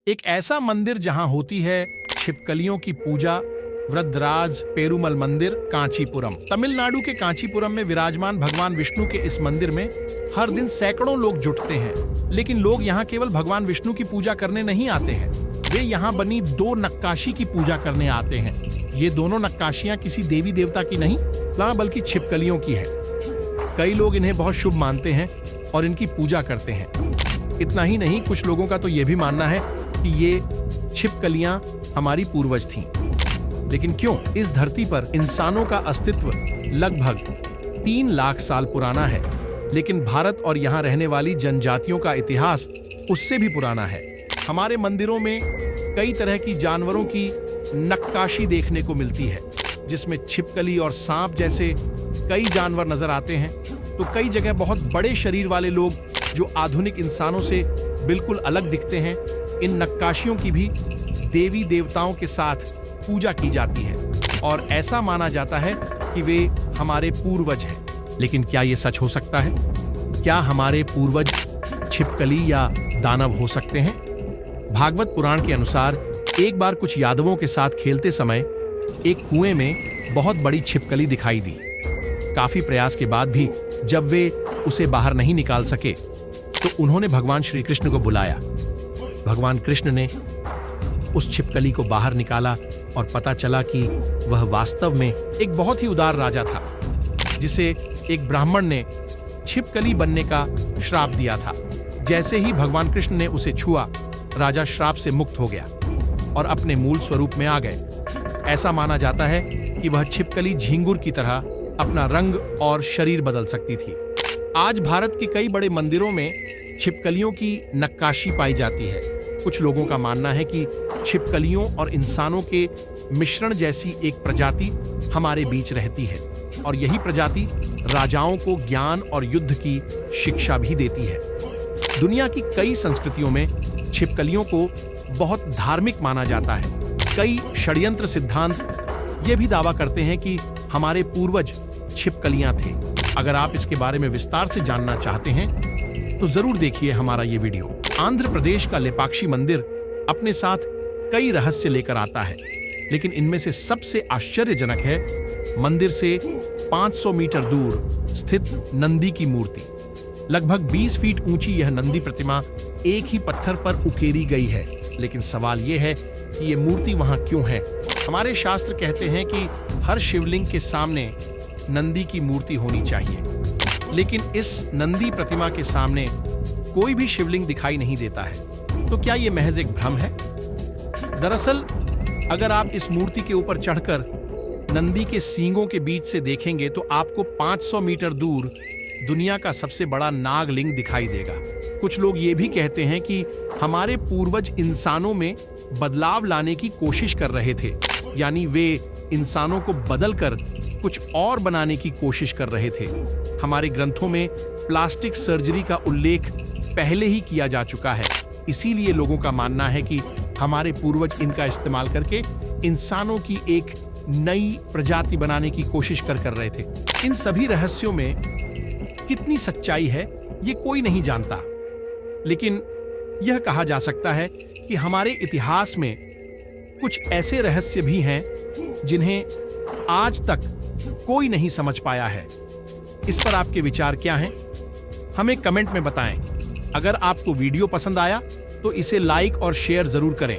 एक ऐसा मंदिर जहां होती है छिपकलियों की पूजा। वृद्धराज पेरुमल मंदिर, कांचीपुरम। तमिलनाडु के कांचीपुरम में विराजमान भगवान विष्णु के इस मंदिर में हर दिन सैकड़ों लोग जुटते हैं। लेकिन लोग यहाँ केवल भगवान विष्णु की पूजा करने नहीं आते हैं, वे यहाँ बनी दो नक्काशी की पूजा करने आते हैं। ये दोनों नक्काशियां किसी देवी देवता की नहीं, बल्कि छिपकलियों की है। कई लोग इन्हें बहुत शुभ मानते हैं और इनकी पूजा करते हैं। इतना ही नहीं, कुछ लोगों का तो ये भी मानना है कि ये छिपकलियां हमारी पूर्वज थीं। लेकिन क्यों? इस धरती पर इंसानों का अस्तित्व लगभग 3 लाख साल पुराना है, लेकिन भारत और यहाँ रहने वाली जनजातियों का इतिहास उससे भी पुराना है। हमारे मंदिरों में कई तरह की जानवरों की नक्काशी देखने को मिलती है, जिसमें छिपकली और सांप जैसे कई जानवर नजर आते हैं। तो कई जगह बहुत बड़े शरीर वाले लोग जो आधुनिक इंसानों से बिल्कुल अलग दिखते हैं, इन नक्काशियों की भी देवी देवताओं के साथ पूजा की जाती है और ऐसा माना जाता है कि वे हमारे पूर्वज हैं। लेकिन क्या ये सच हो सकता है? क्या हमारे पूर्वज छिपकली या दानव हो सकते हैं? भागवत पुराण के अनुसार एक बार कुछ यादवों के साथ खेलते समय एक कुएं में बहुत बड़ी छिपकली दिखाई दी। काफी प्रयास के बाद भी जब वे उसे बाहर नहीं निकाल सके तो उन्होंने भगवान श्री कृष्ण को बुलाया। भगवान कृष्ण ने उस छिपकली को बाहर निकाला और पता चला कि वह वास्तव में एक बहुत ही उदार राजा था, जिसे एक ब्राह्मण ने छिपकली बनने का श्राप दिया था। जैसे ही भगवान कृष्ण ने उसे छुआ, राजा श्राप से मुक्त हो गया और अपने मूल स्वरूप में आ गए। ऐसा माना जाता है कि वह छिपकली झींगुर की तरह अपना रंग और शरीर बदल सकती थी। आज भारत के कई बड़े मंदिरों में छिपकलियों की नक्काशी पाई जाती है। कुछ लोगों का मानना है कि छिपकलियों और इंसानों के मिश्रण जैसी एक प्रजाति हमारे बीच रहती है और यही प्रजाति राजाओं को ज्ञान और युद्ध की शिक्षा भी देती है। दुनिया की कई संस्कृतियों में छिपकलियों को बहुत धार्मिक माना जाता है। कई षड्यंत्र सिद्धांत ये भी दावा करते हैं कि हमारे पूर्वज छिपकलियां थे। अगर आप इसके बारे में विस्तार से जानना चाहते हैं तो जरूर देखिए हमारा ये वीडियो। आंध्र प्रदेश का लेपाक्षी मंदिर अपने साथ कई रहस्य लेकर आता है, लेकिन इनमें से सबसे आश्चर्यजनक है मंदिर से 500 मीटर दूर स्थित नंदी की मूर्ति। लगभग 20 फीट ऊंची यह नंदी प्रतिमा एक ही पत्थर पर उकेरी गई है। लेकिन सवाल यह है कि ये मूर्ति वहां क्यों है? हमारे शास्त्र कहते हैं कि हर शिवलिंग के सामने नंदी की मूर्ति होनी चाहिए, लेकिन इस नंदी प्रतिमा के सामने कोई भी शिवलिंग दिखाई नहीं देता है। तो क्या ये महज एक भ्रम है? दरअसल अगर आप इस मूर्ति के ऊपर चढ़कर नंदी के सींगों के बीच से देखेंगे तो आपको 500 मीटर दूर दुनिया का सबसे बड़ा नागलिंग दिखाई देगा। कुछ लोग ये भी कहते हैं कि हमारे पूर्वज इंसानों में बदलाव लाने की कोशिश कर रहे थे, यानी वे इंसानों को बदलकर कुछ और बनाने की कोशिश कर रहे थे। हमारे ग्रंथों में प्लास्टिक सर्जरी का उल्लेख पहले ही किया जा चुका है, इसीलिए लोगों का मानना है कि हमारे पूर्वज इनका इस्तेमाल करके इंसानों की एक नई प्रजाति बनाने की कोशिश कर रहे थे। इन सभी रहस्यों में कितनी सच्चाई है ये कोई नहीं जानता, लेकिन यह कहा जा सकता है कि हमारे इतिहास में कुछ ऐसे रहस्य भी हैं जिन्हें आज तक कोई नहीं समझ पाया है। इस पर आपके विचार क्या हैं? हमें कमेंट में बताएं। अगर आपको वीडियो पसंद आया तो इसे लाइक और शेयर जरूर करें।